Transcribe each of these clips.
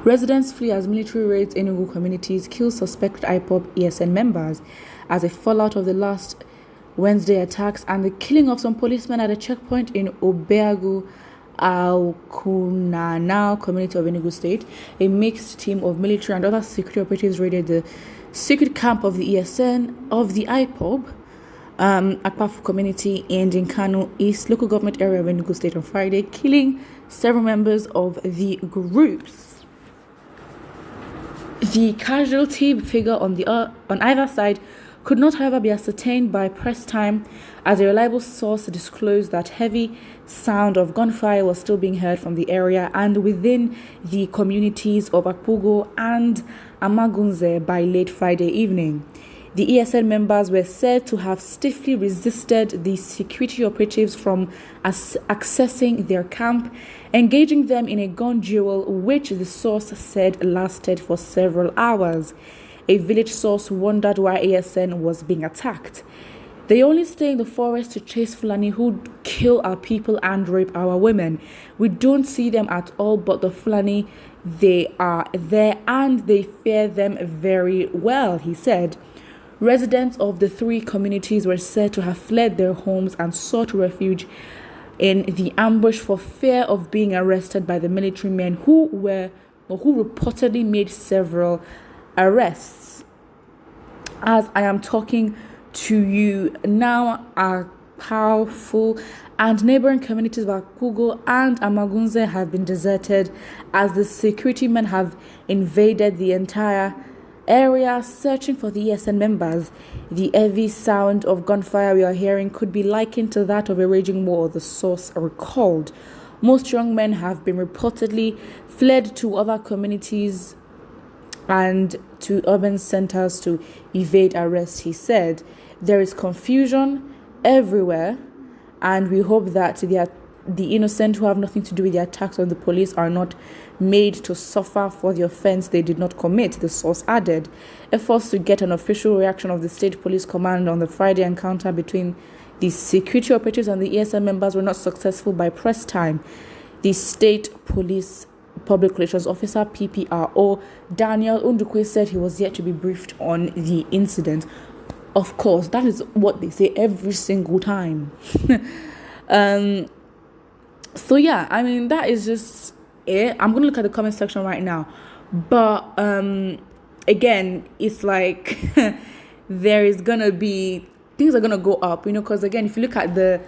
Residents flee as military raids Enugu communities, kill suspected Ipob ESN members as a fallout of the last Wednesday attacks and the killing of some policemen at a checkpoint in Obeagu, Alkunana community of Enugu State. A mixed team of military and other security operatives raided the secret camp of the ESN of the Ipob Akpafu community in Kano East local government area of Enugu State on Friday, killing several members of the groups. The casualty figure on either side could not, however, be ascertained by press time, as a reliable source disclosed that heavy sound of gunfire was still being heard from the area and within the communities of Akpugo and Amagunze by late Friday evening. The ESN members were said to have stiffly resisted the security operatives from accessing their camp, engaging them in a gun duel, which the source said lasted for several hours. A village source wondered why ESN was being attacked. They only stay in the forest to chase Fulani who kill our people and rape our women. We don't see them at all, but the Fulani, they are there and they fear them very well, he said. Residents of the three communities were said to have fled their homes and sought refuge in the ambush for fear of being arrested by the military men who reportedly made several arrests. As I am talking to you now, Akpafu and neighboring communities of Akugo and Amagunze have been deserted as the security men have invaded the entire area searching for the ESN members. The heavy sound of gunfire we are hearing could be likened to that of a raging war, the source recalled. Most young men have been reportedly fled to other communities and to urban centers to evade arrest, he said. There is confusion everywhere, and we hope that the innocent who have nothing to do with the attacks on the police are not made to suffer for the offense they did not commit, the source added. Efforts to get an official reaction of the State Police Command on the Friday encounter between the security operatives and the ESN members were not successful by press time. The State Police Public Relations Officer, PPRO, Daniel Undukwe, said he was yet to be briefed on the incident. Of course, that is what they say every single time. So yeah, I mean, that is just it. I'm going to look at the comment section right now. But again, it's like there is going to be, things are going to go up, because again, if you look at there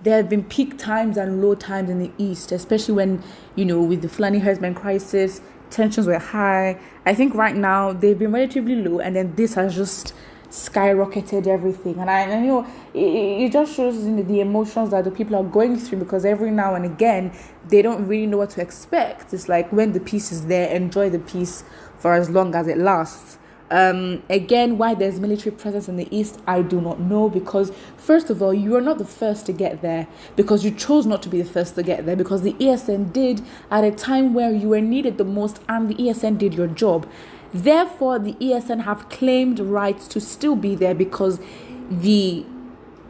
have been peak times and low times in the East, especially when, with the Fulani herdsmen crisis, tensions were high. I think right now they've been relatively low, and then this has just skyrocketed everything. And it just shows the emotions that the people are going through, because every now and again they don't really know what to expect. It's like, when the peace is there, enjoy the peace for as long as it lasts. Again, why there's military presence in the East, I do not know, because first of all, you are not the first to get there, because you chose not to be the first to get there, because the ESN did at a time where you were needed the most, and the ESN did your job. Therefore, the ESN have claimed rights to still be there, because the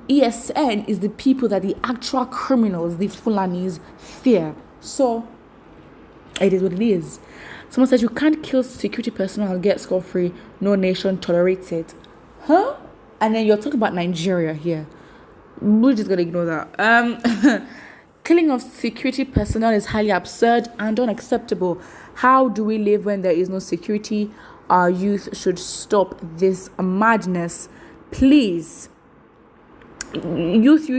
ESN is the people that the actual criminals, the Fulanis, fear. So, it is what it is. Someone says you can't kill security personnel and get scot-free. No nation tolerates it. Huh? And then you're talking about Nigeria here. We're just going to ignore that. Killing of security personnel is highly absurd and unacceptable. How do we live when there is no security? Our youth should stop this madness. Please. Youth.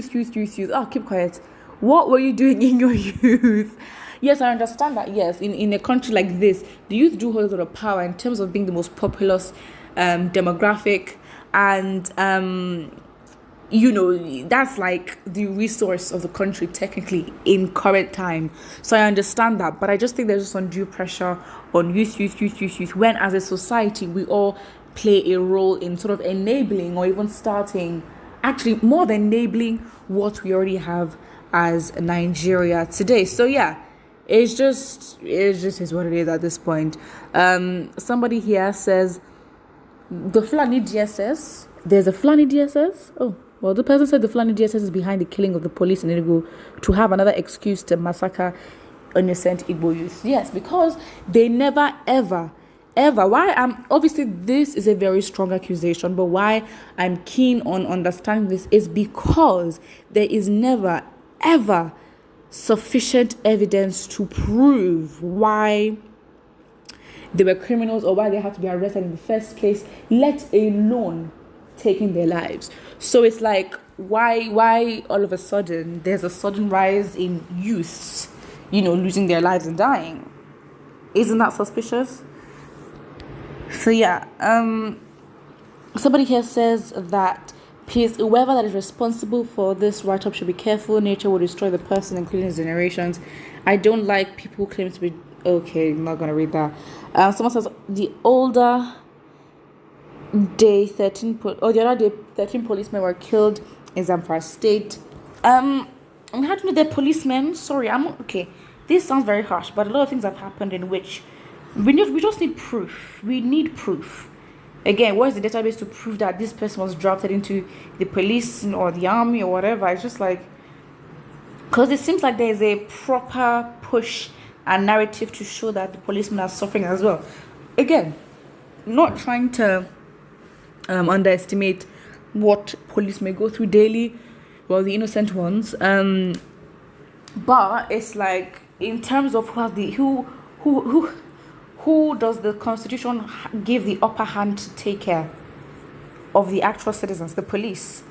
Oh, keep quiet. What were you doing in your youth? Yes, I understand that. Yes, in a country like this, the youth do hold a lot of power in terms of being the most populous demographic, and that's like the resource of the country technically in current time. So I understand that, but I just think there's just undue pressure on youth, when as a society we all play a role in sort of enabling, or even starting, actually more than enabling, what we already have as Nigeria today. So yeah, it's just is what it is at this point. Somebody here says the Fulani DSS. There's a Fulani DSS. Oh, well, the person said the Fulani DSS is behind the killing of the police in Enugu to have another excuse to massacre innocent Igbo youths. Yes, because they never ever why I'm obviously this is a very strong accusation, but why I'm keen on understanding this is because there is never ever sufficient evidence to prove why they were criminals or why they had to be arrested in the first place, let alone taking their lives. So it's like, why all of a sudden there's a sudden rise in youths, losing their lives and dying? Isn't that suspicious? So yeah, somebody here says that please, whoever that is responsible for this write-up should be careful. Nature will destroy the person, including his generations. I don't like people who claim to be okay. I'm not gonna read that. Someone says the other day 13 policemen were killed in Zamfara State. How do you know they're policemen? Sorry, I'm okay. This sounds very harsh, but a lot of things have happened in which we just need proof. We need proof. Again, where's the database to prove that this person was drafted into the police or the army or whatever? It's just like, because it seems like there is a proper push and narrative to show that the policemen are suffering as well. Again, not trying to underestimate what police may go through daily, well, the innocent ones. But it's like, in terms of who does the Constitution give the upper hand to take care of the actual citizens? The police.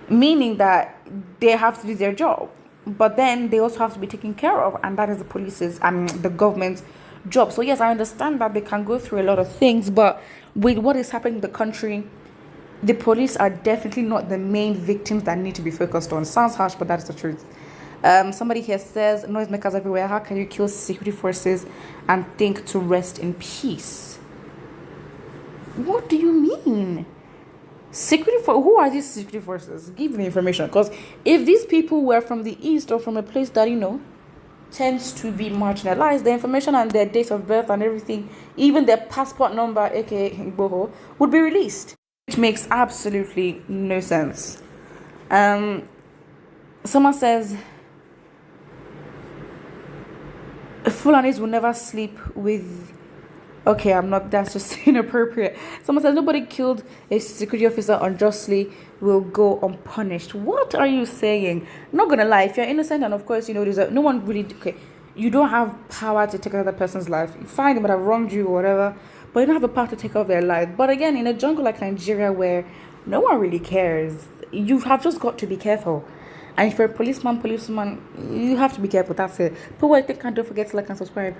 Meaning that they have to do their job, but then they also have to be taken care of, and that is the government's job. So yes, I understand that they can go through a lot of things, but with what is happening in the country, the police are definitely not the main victims that need to be focused on. Sounds harsh, but that's the truth. Somebody here says, noisemakers everywhere, how can you kill security forces and think to rest in peace? What do you mean? Who are these security forces? Give me information. Because if these people were from the east or from a place that, tends to be marginalized, the information and their date of birth and everything, even their passport number, aka Igboho, would be released. Which makes absolutely no sense. Someone says, Fulanis will never sleep with... Okay, that's just inappropriate. Someone says, nobody killed a security officer unjustly will go unpunished. What are you saying? Not gonna lie, if you're innocent, and of course, there's no one really... Okay, you don't have power to take another person's life. Fine, they might have wronged you or whatever, but you don't have the power to take off their life. But again, in a jungle like Nigeria where no one really cares, you have just got to be careful. And if you're a policeman, you have to be careful. That's it. But what I think, and don't forget to like and subscribe.